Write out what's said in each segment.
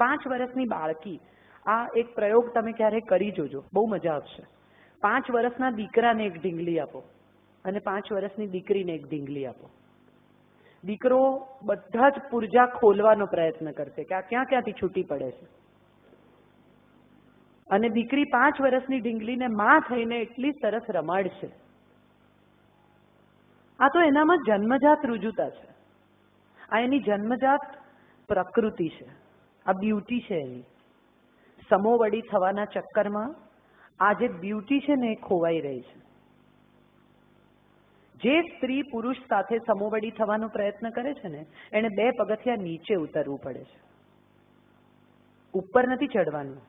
5 વર્ષની બાળકી, આ એક પ્રયોગ તમે ક્યારેક કરી જોજો, બહુ મજા આવશે. 5 વર્ષના દીકરાને એક ઢીંગલી આપો અને 5 વર્ષની દીકરીને એક ઢીંગલી આપો. દીકરો બધા જ પુર્જા ખોલવાનો પ્રયત્ન કરશે કે આ ક્યાં ક્યાંથી છૂટી પડે છે, અને દીકરી 5 વર્ષની ઢીંગલીને માં થઈને એટલી સરસ રમાડશે. આ તો એનામાં જન્મજાત રુજુતા છે, આ એની જન્મજાત પ્રકૃતિ છે, આ બ્યુટી છે એની. સમોવડી થવાના ચક્કરમાં આ જે બ્યુટી છે ને એ ખોવાઈ રહી છે. જે સ્ત્રી પુરુષ સાથે સમોવડી થવાનો પ્રયત્ન કરે છે ને એને 2 પગથિયા નીચે ઉતરવું પડે છે, ઉપર નથી ચડવાનું.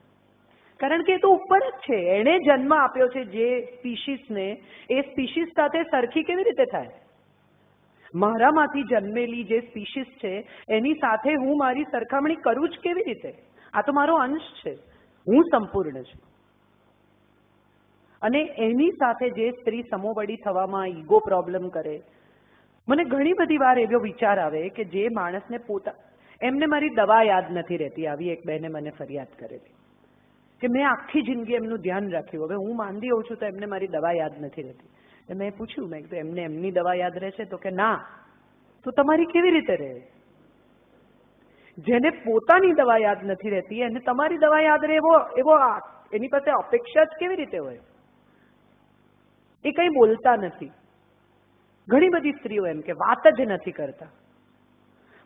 કારણ કે એ તો ઉપર જ છે, એણે જન્મ આપ્યો છે જે સ્પીશીસને, એ સ્પીશીસ સાથે સરખી કેવી રીતે થાય? મારામાંથી જન્મેલી જે સ્પીશીસ છે એની સાથે હું મારી સરખામણી કરું જ કેવી રીતે? આ તો મારો અંશ છે, હું સંપૂર્ણ છું. અને એની સાથે જે સ્ત્રી સમોવડી થવામાં ઈગો પ્રોબ્લેમ કરે, મને ઘણી બધી વાર એવો વિચાર આવે કે જે માણસને એમને મારી દવા યાદ નથી રહેતી. આવી એક બહેને મને ફરિયાદ કરેલી કે મેં આખી જિંદગી એમનું ધ્યાન રાખ્યું, હવે હું માંદી હોઉં છું તો એમને મારી દવા યાદ નથી રહેતી. મેં પૂછ્યું, મેં કીધું એમને એમની દવા યાદ રહેશે? તો કે ના. તો તમારી કેવી રીતે રહે? જેને પોતાની દવા યાદ નથી રહેતી એને તમારી દવા યાદ રહે એવો એની પાસે અપેક્ષા જ કેવી રીતે હોય? એ કંઈ બોલતા નથી. ઘણી બધી સ્ત્રીઓ એમ કે વાત જ નથી કરતા,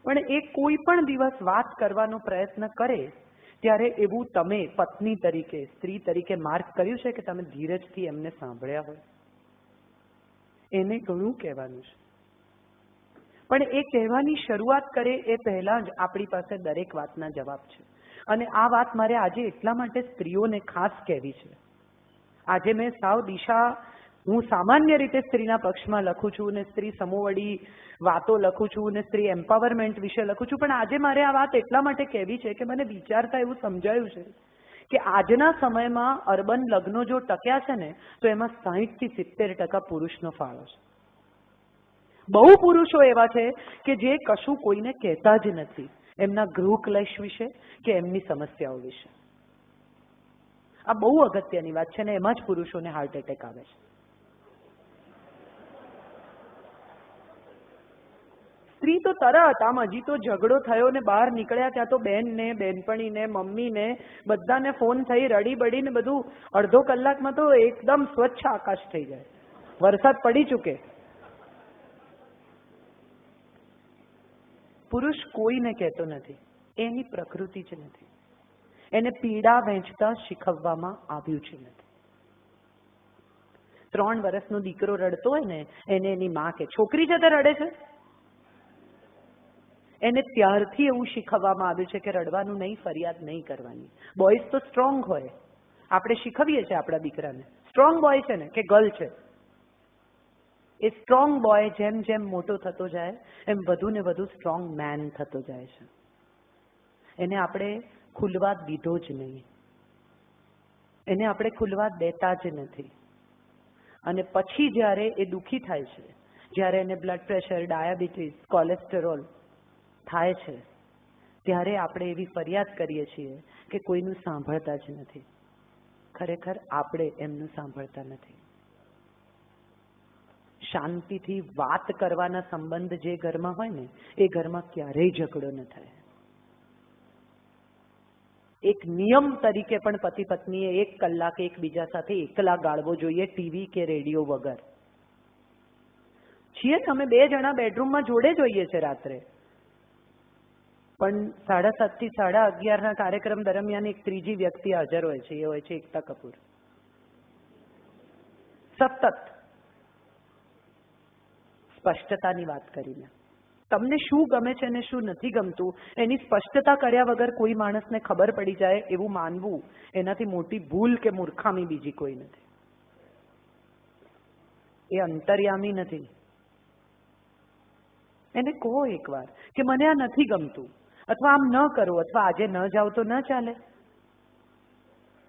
પણ એ કોઈ પણ દિવસ વાત કરવાનો પ્રયત્ન કરે ત્યારે એવું તમે પત્ની તરીકે, સ્ત્રી તરીકે માર્ક કર્યું છે કે તમે ધીરજથી એમને સાંભળ્યા હોય? એને ઘણું કહેવાનું છે, પણ એ કહેવાની શરૂઆત કરે એ પહેલા જ આપણી પાસે દરેક વાતના જવાબ છે. અને આ વાત મારે આજે એટલા માટે સ્ત્રીઓને ખાસ કહેવી છે. આજે મેં સાવ દિશા, હું સામાન્ય રીતે સ્ત્રીના પક્ષમાં લખું છું અને સ્ત્રી સમોવડી વાતો લખું છું અને સ્ત્રી એમ્પાવરમેન્ટ વિશે લખું છું, પણ આજે મારે આ વાત એટલા માટે કહેવી છે કે મને વિચારતા એવું સમજાયું છે કે આજના સમયમાં અર્બન લગ્નો જો ટક્યા છે ને તો એમાં 60 થી 70% પુરુષનો ફાળો છે. બહુ પુરુષો એવા છે કે જે કશું કોઈને કહેતા જ નથી, એમના ગૃહ ક્લેશ વિશે કે એમની સમસ્યાઓ વિશે. આ બહુ અગત્યની વાત છે ને એમાં જ પુરુષોને હાર્ટ એટેક આવે છે. સ્ત્રી તો તરત આમ હજી તો ઝઘડો થયો ને બહાર નીકળ્યા ત્યાં તો બેનને, બેનપણીને, મમ્મીને બધાને ફોન થઈ રડી બડીને બધું અડધો કલાકમાં તો એકદમ સ્વચ્છ આકાશ થઈ જાય, વરસાદ પડી ચૂકે. પુરુષ કોઈને કહેતો નથી, એની પ્રકૃતિ જ નથી, એને પીડા વહેંચતા શીખવવામાં આવ્યું જ નથી. 3 વર્ષનો દીકરો રડતો હોય ને એને એની માં કે છોકરી છે તે રડે છે, એને ત્યારથી એવું શીખવવામાં આવ્યું છે કે રડવાનું નહીં, ફરિયાદ નહીં કરવાની. બોયઝ તો સ્ટ્રોંગ હોય, આપણે શીખવીએ છીએ આપણા દીકરાને સ્ટ્રોંગ બોય છે ને કે ગર્લ છે. એ સ્ટ્રોંગ બોય જેમ જેમ મોટો થતો જાય એમ વધુ ને વધુ સ્ટ્રોંગ મેન થતો જાય છે. એને આપણે ખુલવા દીધો જ નહીં, એને આપણે ખુલવા દેતા જ નથી. અને પછી જ્યારે એ દુઃખી થાય છે, જ્યારે એને બ્લડ પ્રેશર, ડાયાબિટીસ, કોલેસ્ટેરોલ થાય છે, ત્યારે આપણે એવી ફરિયાદ કરીએ છીએ કે કોઈનું સાંભળતા જ નથી. ખરેખર આપણે એમનું સાંભળતા નથી. શાંતિથી વાત કરવાના સંબંધ જે ઘરમાં હોય ને એ ઘરમાં ક્યારેય ઝઘડો ન થાય. એક નિયમ તરીકે પણ પતિ પત્નીએ 1 કલાક એકબીજા સાથે એકલા ગાળવો જોઈએ, ટીવી કે રેડિયો વગર. છીએ અમે 2 જણા બેડરૂમમાં જોડે જોઈએ છે રાત્રે, પણ 7:30 થી 11:30 કાર્યક્રમ દરમિયાન એક ત્રીજી વ્યક્તિ હાજર હોય છે, એ હોય છે એકતા કપૂર. સતત સ્પષ્ટતાની વાત કરીને તમને શું ગમે છે ને શું નથી ગમતું એની સ્પષ્ટતા કર્યા વગર કોઈ માણસને ખબર પડી જાય એવું માનવું એનાથી મોટી ભૂલ કે મૂર્ખામી બીજી કોઈ નથી. એ અંતર્યામી નથી. એને કહો એકવાર કે મને આ નથી ગમતું, અથવા આમ ન કરો, અથવા આજે ન જાવ તો ન ચાલે.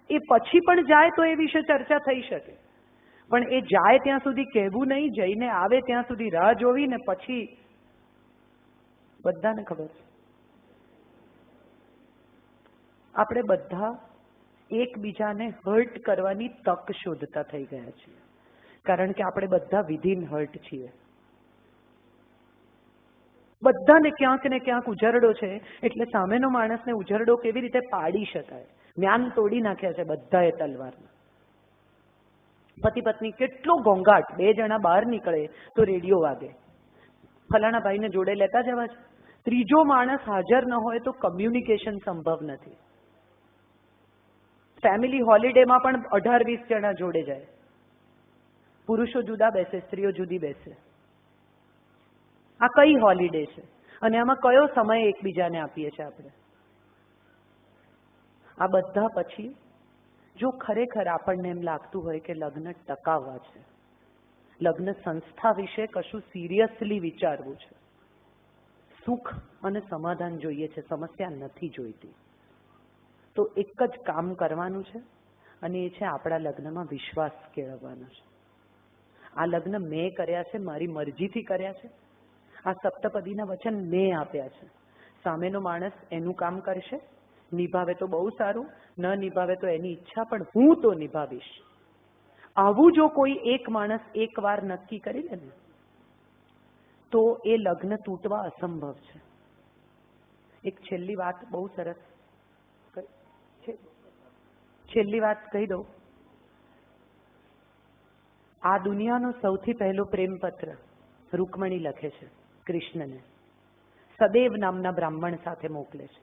એ પછી પણ જાય તો એ વિશે ચર્ચા થઈ શકે, પણ એ જાય ત્યાં સુધી કહેવું નહીં, જઈને આવે ત્યાં સુધી રાહ જોવી ને પછી બધાને ખબર છે. આપણે બધા એકબીજાને હર્ટ કરવાની તક શોધતા થઈ ગયા છીએ, કારણ કે આપણે બધા વિધિન હર્ટ છીએ. બધાને ક્યાંક ને ક્યાંક ઉજરડો છે, એટલે સામેનો માણસને ઉજરડો કેવી રીતે પાડી શકાય, જ્ઞાન તોડી નાખ્યા છે બધાએ તલવારના. પતિ પત્ની કેટલો ઘોંઘાટ, 2 જણા બહાર નીકળે તો રેડિયો વાગે, ફલાણા ભાઈને જોડે લેતા જવા છે. ત્રીજો માણસ હાજર ન હોય તો કમ્યુનિકેશન સંભવ નથી. ફેમિલી હોલિડેમાં પણ 18-20 જણા જોડે જાય. પુરુષો જુદા બેસે, સ્ત્રીઓ જુદી બેસે. આ કઈ હોલિડે છે અને આમાં કયો સમય એકબીજાને આપીએ છીએ આપણે? આ બધા પછી જો ખરેખર આપણને એમ લાગતું હોય કે લગ્ન ટકાવવા છે, લગ્ન સંસ્થા વિશે કશું સિરિયસલી વિચારવું છે, સુખ અને સમાધાન જોઈએ છે, સમસ્યા નથી જોઈતી, તો એક જ કામ કરવાનું છે અને એ છે આપણા લગ્નમાં વિશ્વાસ કેળવવાનો છે. આ લગ્ન મેં કર્યા છે, મારી મરજીથી કર્યા છે. આ સપ્તપદીના વચન મેં આપ્યા છે. સામેનો માણસ એનું કામ કરશે, નિભાવે તો બહુ સારું, ન નિભાવે તો એની ઈચ્છા, પણ હું તો નિભાવીશ. આવું જો કોઈ એક માણસ એકવાર નક્કી કરી લે ને, તો એ લગ્ન તૂટવા અસંભવ છે. એક છેલ્લી વાત બહુ સરસ, છેલ્લી વાત કહી દઉં. આ દુનિયાનો સૌથી પહેલો પ્રેમપત્ર રૂકમણી લખે છે કૃષ્ણને, સદેવ નામના બ્રાહ્મણ સાથે મોકલે છે.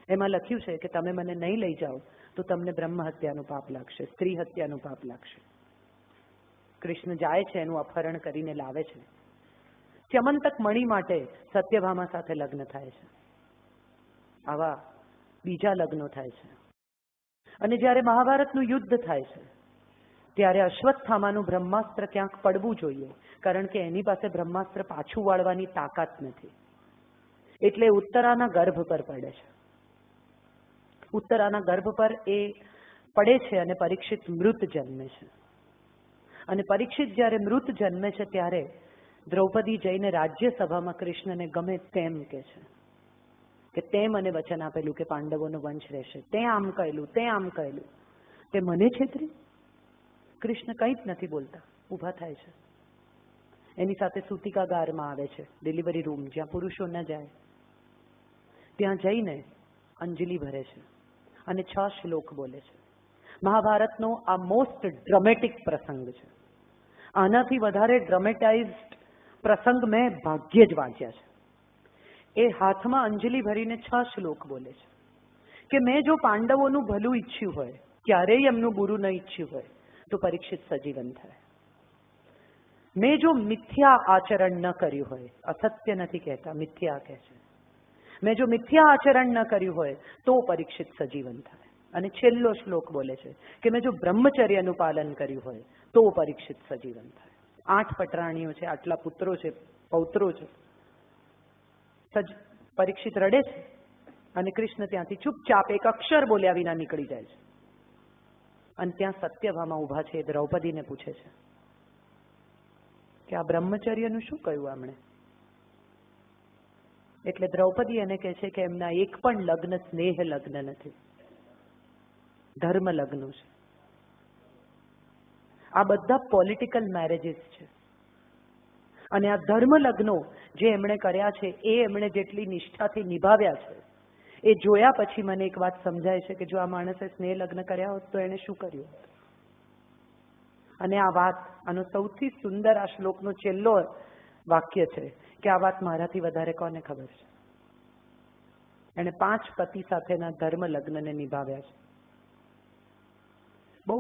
એમાં લખ્યું છે કે તમે મને નહીં લઈ જાઓ તો તમને બ્રહ્મ હત્યાનું પાપ લાગશે, સ્ત્રી હત્યાનું પાપ લાગશે. કૃષ્ણ જાય છે, એનું અપહરણ કરીને લાવે છે. સ્યમંતક મણિ માટે સત્યભામા સાથે લગ્ન થાય છે. આવા બીજા લગ્નો થાય છે. અને જ્યારે મહાભારતનું યુદ્ધ થાય છે ત્યારે અશ્વત્થામાનું બ્રહ્માસ્ત્ર ક્યાંક પડવું જોઈએ, કારણ કે એની પાસે બ્રહ્માસ્ત્ર પાછું વાળવાની તાકાત નથી. એટલે ઉત્તરાના ગર્ભ પર પડે છે. ઉત્તરાના ગર્ભ પર એ પડે છે અને પરીક્ષિત મૃત જન્મે છે. અને પરીક્ષિત જ્યારે મૃત જન્મે છે ત્યારે દ્રૌપદી જઈને રાજ્યસભામાં કૃષ્ણને ગમે તેમ કહે છે કે તે મને વચન આપેલું કે પાંડવોનો વંશ રહેશે, તે આમ કહેલું, તે આમ કહેલું, તે મને છેતરી. કૃષ્ણ કંઈ જ નથી બોલતા, ઊભા થાય છે. એની સાથે સૂતિકાગારમાં આવે છે, ડિલિવરી રૂમ જ્યાં પુરુષો ન જાય. ત્યાં જઈને અંજલિ ભરે છે અને 6 શ્લોક બોલે છે. મહાભારતનો આ મોસ્ટ ડ્રામેટિક પ્રસંગ છે. આનાથી વધારે ડ્રામેટાઇઝ્ડ પ્રસંગ મેં ભાગ્યે જ વાંચ્યા છે. એ હાથમાં અંજલિ ભરીને 6 શ્લોક બોલે છે કે મેં જો પાંડવોનું ભલું ઈચ્છ્યું હોય, ક્યારેય એમનું બુરું ન ઈચ્છ્યું હોય, તો પરીક્ષિત સજીવન થાય. મેં જો મિથ્યા આચરણ ન કર્યું હોય, અસત્ય નથી કહેતા, મિથ્યા કહે છે, મેં જો મિથ્યા આચરણ ન કર્યું હોય તો પરીક્ષિત સજીવન થાય. અને છેલ્લો શ્લોક બોલે છે કે મેં જો બ્રહ્મચર્યનું પાલન કર્યું હોય તો પરીક્ષિત સજીવન થાય. 8 પટરાણીઓ છે, આટલા પુત્રો છે, પૌત્રો છે. પરીક્ષિત રડે છે અને કૃષ્ણ ત્યાંથી ચૂપચાપ એક અક્ષર બોલ્યા વિના નીકળી જાય છે. અને ત્યાં સત્યભામા ઊભા છે, દ્રૌપદીને પૂછે છે કે આ બ્રહ્મચર્યનું શું કહ્યું આમણે? એટલે દ્રૌપદી એને કહે છે કે એમના એક પણ લગ્ન સ્નેહ લગ્ન નથી, ધર્મ લગ્નો છે. આ બધા પોલિટિકલ મેરેજીસ છે. અને આ ધર્મ લગ્નો જે એમણે કર્યા છે એ એમણે જેટલી નિષ્ઠાથી નિભાવ્યા છે એ જોયા પછી મને એક વાત સમજાય છે કે જો આ માણસે સ્નેહ લગ્ન કર્યા હોત તો એણે શું કર્યું હોત. અને આ વાત, આનો સૌથી સુંદર આ શ્લોકનો છેલ્લો વાક્ય છે કે આ વાત મારાથી વધારે કોને ખબર છે. એણે 5 પતિ સાથેના ધર્મ લગ્નને નિભાવ્યા છે. બહુ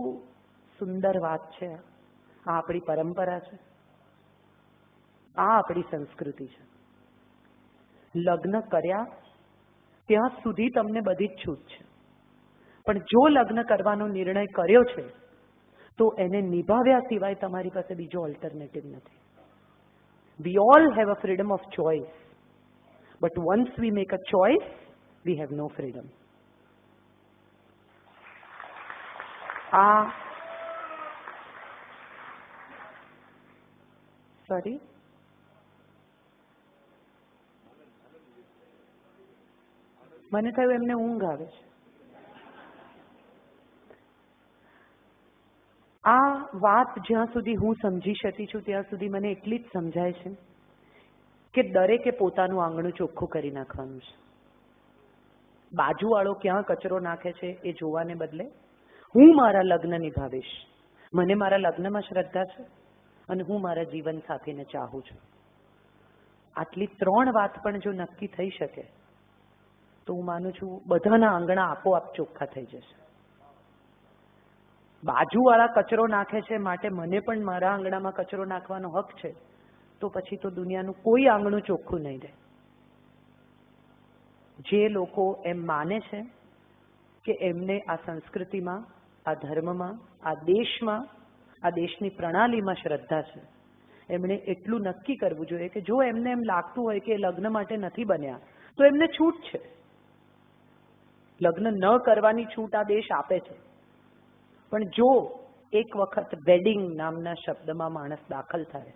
સુંદર વાત છે. આ આપણી પરંપરા છે, આ આપણી સંસ્કૃતિ છે. લગ્ન કર્યા ત્યાં સુધી તમને બધી જ છૂટ છે, પણ જો લગ્ન કરવાનો નિર્ણય કર્યો છે તો એને નિભાવ્યા સિવાય તમારી પાસે બીજો ઓલ્ટરનેટિવ નથી. We all have a freedom of choice, but once we make a choice, we have no freedom. Sorry? મને થયું એમને ઊંઘ આવે છે. આ વાત જ્યાં સુધી હું સમજી શકી છું ત્યાં સુધી મને એટલી જ સમજાય છે કે દરેકે પોતાનું આંગણું ચોખ્ખું કરી નાખવાનું છે. બાજુવાળો ક્યાં કચરો નાખે છે એ જોવાને બદલે હું મારા લગ્ન નિભાવીશ. મને મારા લગ્નમાં શ્રદ્ધા છે અને હું મારા જીવન સાથીને ચાહું છું. આટલી 3 વાત પણ જો નક્કી થઈ શકે તો હું માનું છું બધાના આંગણા આપોઆપ ચોખ્ખા થઈ જશે. બાજુવાળા કચરો નાખે છે માટે મને પણ મારા આંગણામાં કચરો નાખવાનો હક છે, તો પછી તો દુનિયાનું કોઈ આંગણું ચોખ્ખું નહીં રહે. જે લોકો એમ માને છે કે એમને આ સંસ્કૃતિમાં, આ ધર્મમાં, આ દેશમાં, આ દેશની પ્રણાલીમાં શ્રદ્ધા છે, એમણે એટલું નક્કી કરવું જોઈએ કે જો એમને એમ લાગતું હોય કે લગ્ન માટે નથી બન્યા તો એમને છૂટ છે. લગ્ન ન કરવાની છૂટ આ દેશ આપે છે. પણ જો એક વખત વેડિંગ નામના શબ્દમાં માણસ દાખલ થાય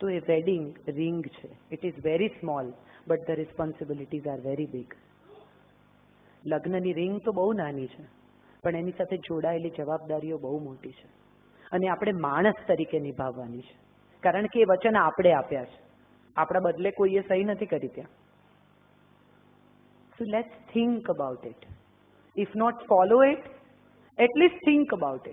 તો એ વેડિંગ રિંગ છે. It is very small but the responsibilities are very big. લગ્નની રિંગ તો બહુ નાની છે પણ એની સાથે જોડાયેલી જવાબદારીઓ બહુ મોટી છે અને આપણે માણસ તરીકે નિભાવવાની છે. કારણ કે એ વચન આપણે આપ્યા છે, આપણા બદલે કોઈએ સહી નથી કરી ત્યાં. So let's think about it. If not follow it, at least think about it.